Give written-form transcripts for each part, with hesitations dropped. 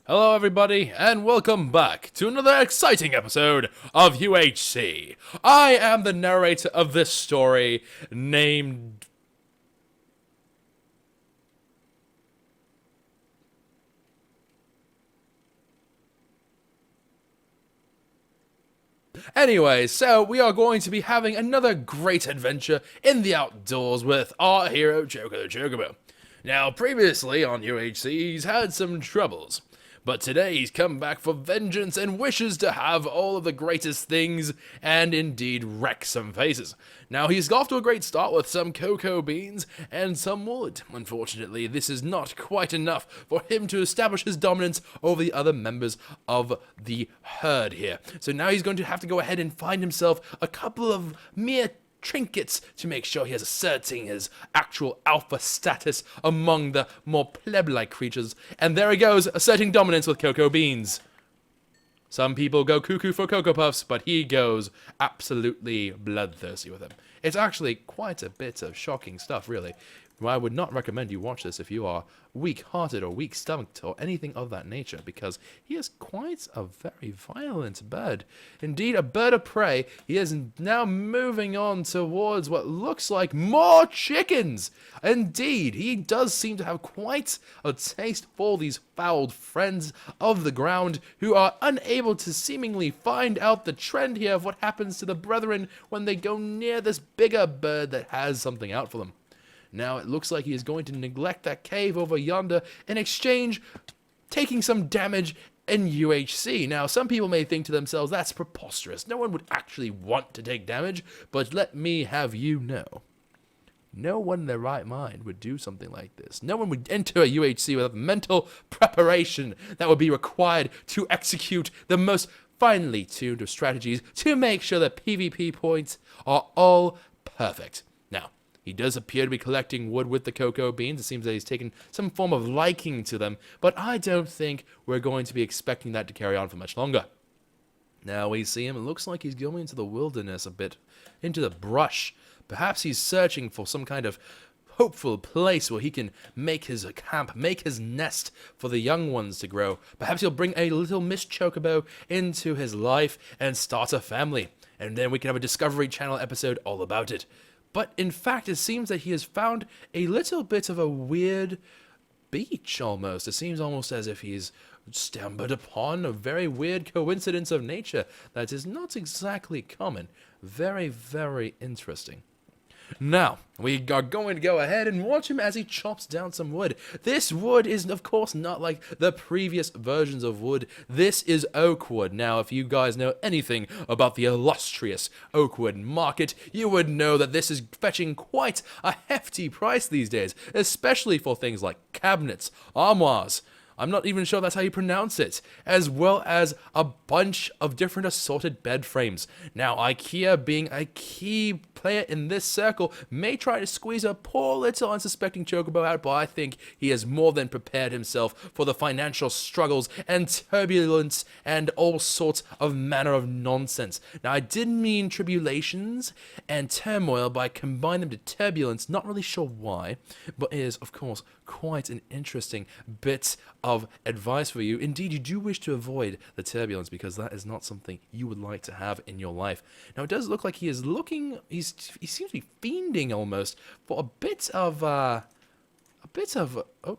Hello everybody, and welcome back to another exciting episode of UHC. I am the narrator of this story, named... Anyway, so we are going to be having another great adventure in the outdoors with our hero, Choco the Chocobo. Now, previously on UHC, he's had some troubles. But today he's come back for vengeance and wishes to have all of the greatest things and indeed wreck some faces. Now he's off to a great start with some cocoa beans and some wood. Unfortunately, this is not quite enough for him to establish his dominance over the other members of the herd here. So now he's going to have to go ahead and find himself a couple of mere trinkets to make sure he is asserting his actual alpha status among the more pleb-like creatures. And there he goes, asserting dominance with cocoa beans. Some people go cuckoo for Cocoa Puffs, but he goes absolutely bloodthirsty with them. It's actually quite a bit of shocking stuff, really. I would not recommend you watch this if you are weak-hearted or weak-stomached or anything of that nature, because he is quite a very violent bird. Indeed, a bird of prey. He is now moving on towards what looks like more chickens. Indeed, he does seem to have quite a taste for these fouled friends of the ground who are unable to seemingly find out the trend here of what happens to the brethren when they go near this bigger bird that has something out for them. Now it looks like he is going to neglect that cave over yonder in exchange, taking some damage in UHC. Now, some people may think to themselves, that's preposterous. No one would actually want to take damage, but let me have you know. No one in their right mind would do something like this. No one would enter a UHC without the mental preparation that would be required to execute the most finely tuned of strategies to make sure that PvP points are all perfect. Now, he does appear to be collecting wood with the cocoa beans. It seems that he's taken some form of liking to them, but I don't think we're going to be expecting that to carry on for much longer. Now we see him, it looks like he's going into the wilderness a bit, into the brush. Perhaps he's searching for some kind of hopeful place where he can make his camp, make his nest for the young ones to grow. Perhaps he'll bring a little Miss Chocobo into his life and start a family. And then we can have a Discovery Channel episode all about it. But in fact, it seems that he has found a little bit of a weird beach almost. It seems almost as if he's stumbled upon a very weird coincidence of nature that is not exactly common. Very, very interesting. Now, we are going to go ahead and watch him as he chops down some wood. This wood is, of course, not like the previous versions of wood. This is oak wood. Now, if you guys know anything about the illustrious oak wood market, you would know that this is fetching quite a hefty price these days, especially for things like cabinets, armoires, I'm not even sure that's how you pronounce it, as well as a bunch of different assorted bed frames. Now, IKEA, being a key player in this circle, may try to squeeze a poor little unsuspecting Chocobo out, but I think he has more than prepared himself for the financial struggles and turbulence and all sorts of manner of nonsense. Now, I didn't mean tribulations and turmoil by combining them to turbulence, not really sure why, but it is, of course, quite an interesting bit of advice for you. Indeed, you do wish to avoid the turbulence because that is not something you would like to have in your life. Now, it does look like he is looking, he seems to be fiending almost for a bit of, oh,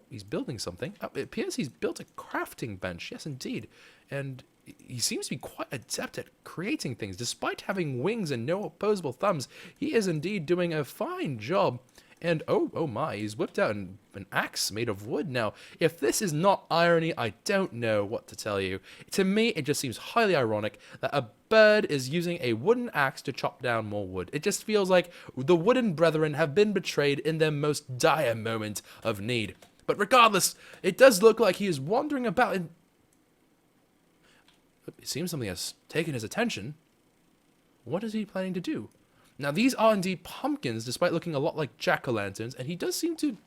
he's building something. It appears he's built a crafting bench. Yes, indeed. And he seems to be quite adept at creating things. Despite having wings and no opposable thumbs, he is indeed doing a fine job. And oh my, he's whipped out an axe made of wood. Now, if this is not irony, I don't know what to tell you. To me, it just seems highly ironic that a bird is using a wooden axe to chop down more wood. It just feels like the wooden brethren have been betrayed in their most dire moment of need. But regardless, it does look like he is wandering about in... It seems something has taken his attention. What is he planning to do? Now, these are indeed pumpkins, despite looking a lot like jack-o'-lanterns, and he does seem to...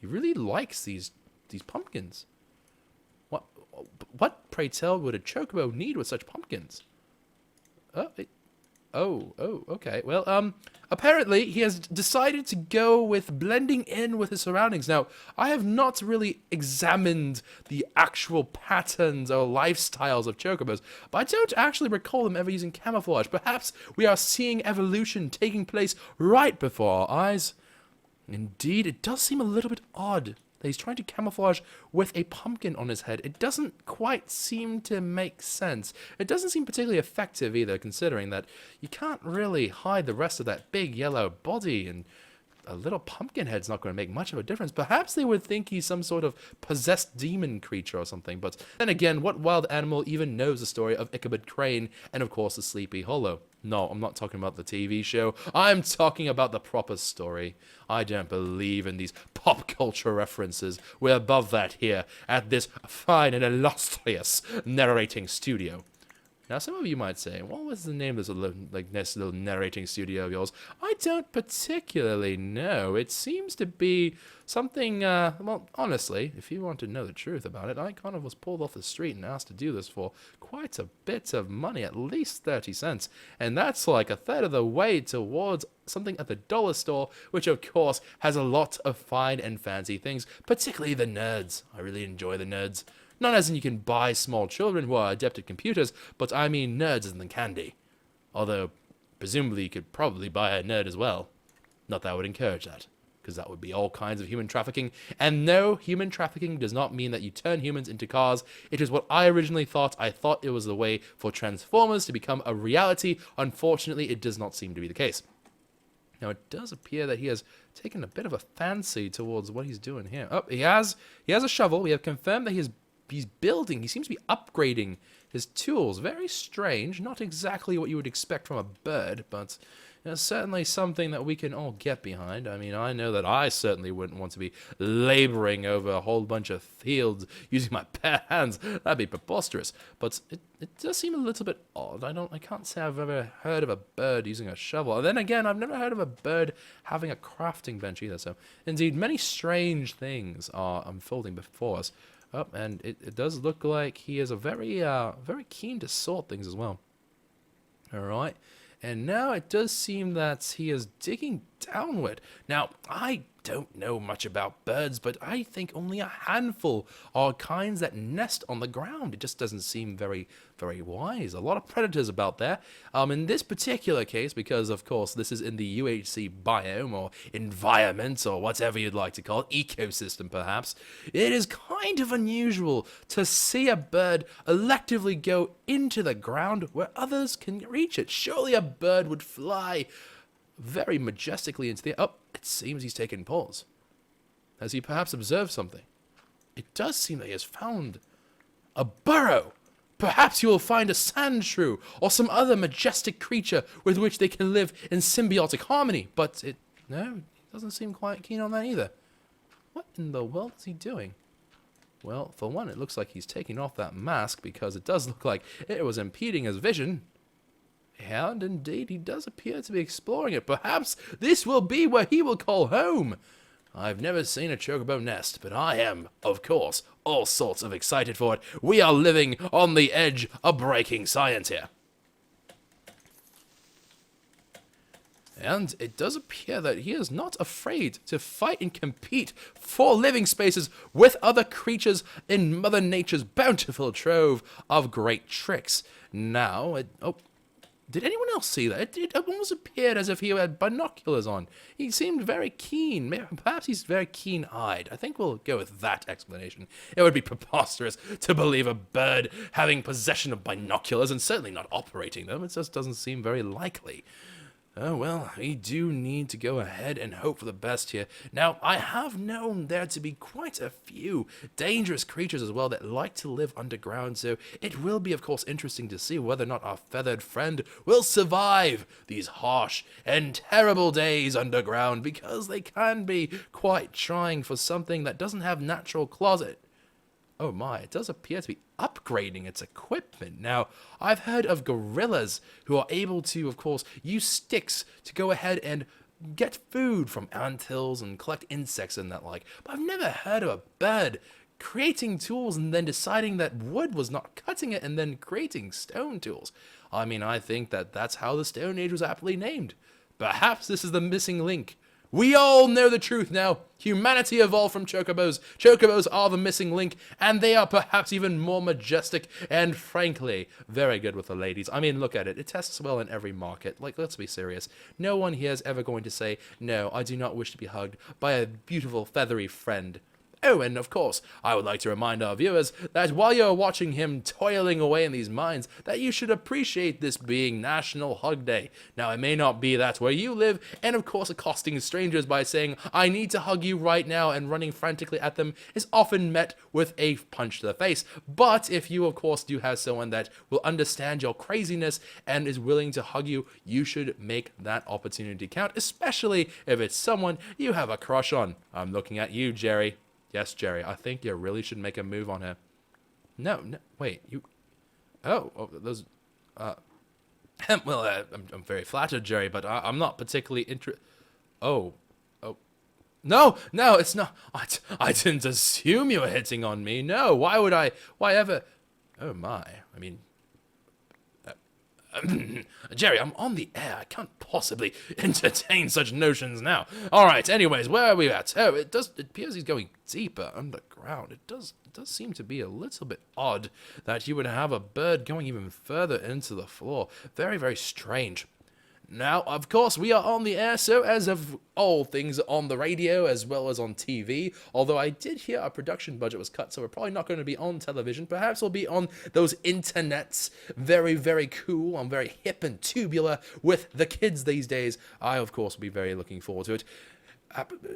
He really likes these pumpkins. What, pray tell, would a chocobo need with such pumpkins? Okay. Well, apparently he has decided to go with blending in with his surroundings. Now, I have not really examined the actual patterns or lifestyles of chocobos, but I don't actually recall them ever using camouflage. Perhaps we are seeing evolution taking place right before our eyes. Indeed, it does seem a little bit odd that he's trying to camouflage with a pumpkin on his head. It doesn't quite seem to make sense. It doesn't seem particularly effective either, considering that you can't really hide the rest of that big yellow body, and a little pumpkin head's not going to make much of a difference. Perhaps they would think he's some sort of possessed demon creature or something, but then again, what wild animal even knows the story of Ichabod Crane and, of course, the Sleepy Hollow? No, I'm not talking about the TV show. I'm talking about the proper story. I don't believe in these pop culture references. We're above that here at this fine and illustrious narrating studio. Now, some of you might say, what was the name of this little narrating studio of yours? I don't particularly know. It seems to be something, well, honestly, if you want to know the truth about it, I kind of was pulled off the street and asked to do this for quite a bit of money, at least 30 cents. And that's like a third of the way towards something at the dollar store, which of course has a lot of fine and fancy things, particularly the nerds. I really enjoy the nerds. Not as in you can buy small children who are adept at computers, but I mean nerds as in candy. Although, presumably you could probably buy a nerd as well. Not that I would encourage that, because that would be all kinds of human trafficking. And no, human trafficking does not mean that you turn humans into cars. It is what I originally thought. I thought it was the way for Transformers to become a reality. Unfortunately, it does not seem to be the case. Now, it does appear that he has taken a bit of a fancy towards what he's doing here. Oh, he has a shovel. We have confirmed that he's building. He seems to be upgrading his tools. Very strange. Not exactly what you would expect from a bird, but certainly something that we can all get behind. I mean, I know that I certainly wouldn't want to be laboring over a whole bunch of fields using my bare hands. That'd be preposterous. But it does seem a little bit odd. I can't say I've ever heard of a bird using a shovel. And then again, I've never heard of a bird having a crafting bench either. So, indeed, many strange things are unfolding before us. Oh, and it does look like he is very keen to sort things as well. All right. And now it does seem that he is digging downward. Now, I don't know much about birds, but I think only a handful are kinds that nest on the ground. It just doesn't seem very, very wise. A lot of predators about there. In this particular case, because of course this is in the UHC biome or environment or whatever you'd like to call it, ecosystem perhaps, it is kind of unusual to see a bird electively go into the ground where others can reach it. Surely a bird would fly very majestically into the air. Oh, it seems he's taken pause. Has he perhaps observed something? It does seem that he has found a burrow. Perhaps he will find a sand shrew or some other majestic creature with which they can live in symbiotic harmony. But he doesn't seem quite keen on that either. What in the world is he doing? Well, for one, it looks like he's taking off that mask because it does look like it was impeding his vision. And indeed, he does appear to be exploring it. Perhaps this will be where he will call home. I've never seen a chocobo nest, but I am, of course, all sorts of excited for it. We are living on the edge of breaking science here. And it does appear that he is not afraid to fight and compete for living spaces with other creatures in Mother Nature's bountiful trove of great tricks. Now, did anyone else see that? It almost appeared as if he had binoculars on. He seemed very keen. Perhaps he's very keen-eyed. I think we'll go with that explanation. It would be preposterous to believe a bird having possession of binoculars and certainly not operating them. It just doesn't seem very likely. Oh, well, we do need to go ahead and hope for the best here. Now, I have known there to be quite a few dangerous creatures as well that like to live underground, so it will be, of course, interesting to see whether or not our feathered friend will survive these harsh and terrible days underground, because they can be quite trying for something that doesn't have natural claws. Oh my, it does appear to be upgrading its equipment. Now, I've heard of gorillas who are able to, of course, use sticks to go ahead and get food from anthills and collect insects and that like. But I've never heard of a bird creating tools and then deciding that wood was not cutting it and then creating stone tools. I mean, I think that that's how the Stone Age was aptly named. Perhaps this is the missing link. We all know the truth now. Humanity evolved from chocobos. Chocobos are the missing link, and they are perhaps even more majestic and, frankly, very good with the ladies. I mean, look at it. It tests well in every market. Like, let's be serious. No one here is ever going to say, no, I do not wish to be hugged by a beautiful, feathery friend. Oh, and of course, I would like to remind our viewers that while you're watching him toiling away in these mines, that you should appreciate this being National Hug Day. Now, it may not be that where you live, and of course, accosting strangers by saying, I need to hug you right now, and running frantically at them is often met with a punch to the face. But if you, of course, do have someone that will understand your craziness and is willing to hug you, you should make that opportunity count, especially if it's someone you have a crush on. I'm looking at you, Jerry. Yes, Jerry, I think you really should make a move on her. No, wait, you... Oh, those... well, I'm very flattered, Jerry, but I'm not particularly Oh. No, it's not... I didn't assume you were hitting on me. No, why would I... Why ever... Oh, my. I mean... Jerry, I'm on the air. I can't possibly entertain such notions now. All right, anyways, where are we at? Oh, it appears he's going deeper underground. It does seem to be a little bit odd that you would have a bird going even further into the floor. Very, very strange. Now, of course, we are on the air, so as of all things on the radio as well as on TV, although I did hear our production budget was cut, so we're probably not going to be on television. Perhaps we'll be on those internets. Very, very cool. I'm very hip and tubular with the kids these days. I, of course, will be very looking forward to it.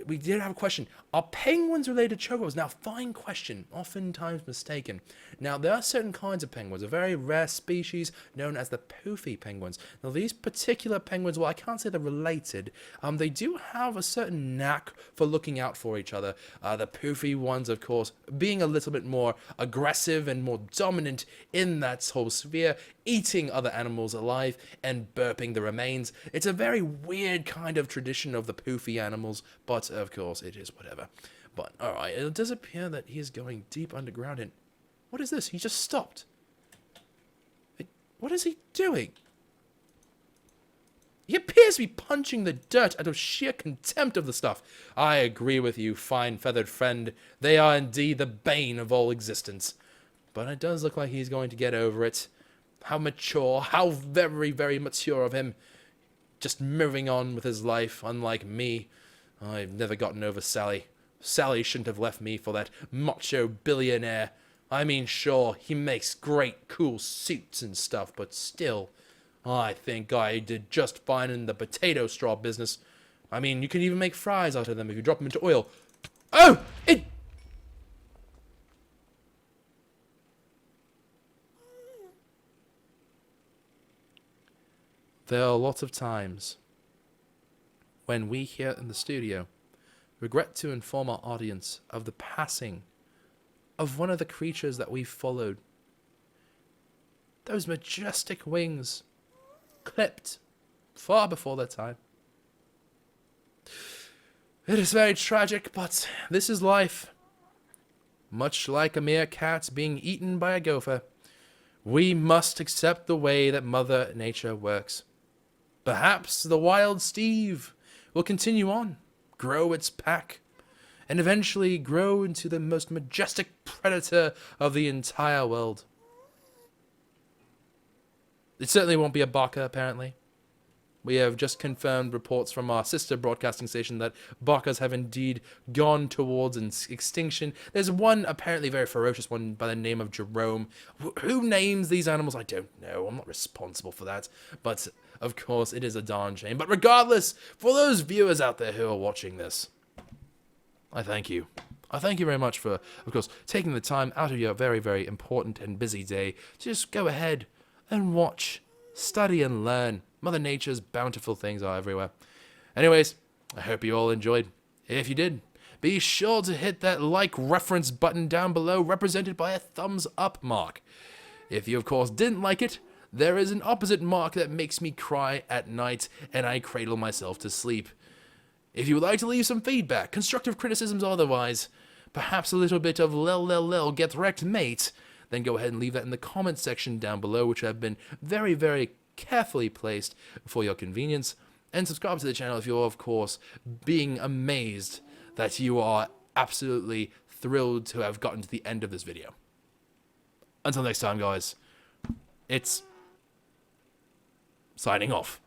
We did have a question. Are penguins related to chocobos? Now, fine question. Oftentimes mistaken. Now, there are certain kinds of penguins, a very rare species known as the poofy penguins. Now, these particular penguins, well, I can't say they're related. They do have a certain knack for looking out for each other. The poofy ones, of course, being a little bit more aggressive and more dominant in that whole sphere, eating other animals alive and burping the remains. It's a very weird kind of tradition of the poofy animals, but of course it is whatever. But alright, it does appear that he is going deep underground and... What is this? He just stopped. What is he doing? He appears to be punching the dirt out of sheer contempt of the stuff. I agree with you, fine feathered friend. They are indeed the bane of all existence. But it does look like he's going to get over it. How mature, how very, very mature of him. Just moving on with his life, unlike me. I've never gotten over Sally. Sally shouldn't have left me for that macho billionaire. I mean, sure, he makes great, cool suits and stuff, but still, I think I did just fine in the potato straw business. I mean, you can even make fries out of them if you drop them into oil. Oh! There are lots of times when we here in the studio regret to inform our audience of the passing of one of the creatures that we followed. Those majestic wings, clipped far before their time. It is very tragic, but this is life. Much like a meerkat being eaten by a gopher, we must accept the way that Mother Nature works. Perhaps the wild Steve will continue on, grow its pack, and eventually grow into the most majestic predator of the entire world. It certainly won't be a baka, apparently. We have just confirmed reports from our sister broadcasting station that bakas have indeed gone towards extinction. There's one apparently very ferocious one by the name of Jerome. Who names these animals? I don't know. I'm not responsible for that. But, of course, it is a darn shame. But regardless, for those viewers out there who are watching this, I thank you. I thank you very much for, of course, taking the time out of your very, very important and busy day to just go ahead and watch, study, and learn. Mother Nature's bountiful things are everywhere. Anyways, I hope you all enjoyed. If you did, be sure to hit that like reference button down below, represented by a thumbs up mark. If you, of course, didn't like it, there is an opposite mark that makes me cry at night and I cradle myself to sleep. If you would like to leave some feedback, constructive criticisms or otherwise, perhaps a little bit of lil get wrecked mate, then go ahead and leave that in the comment section down below, which have been very, very carefully placed for your convenience. And subscribe to the channel if you're, of course, being amazed that you are absolutely thrilled to have gotten to the end of this video. Until next time, guys, it's signing off.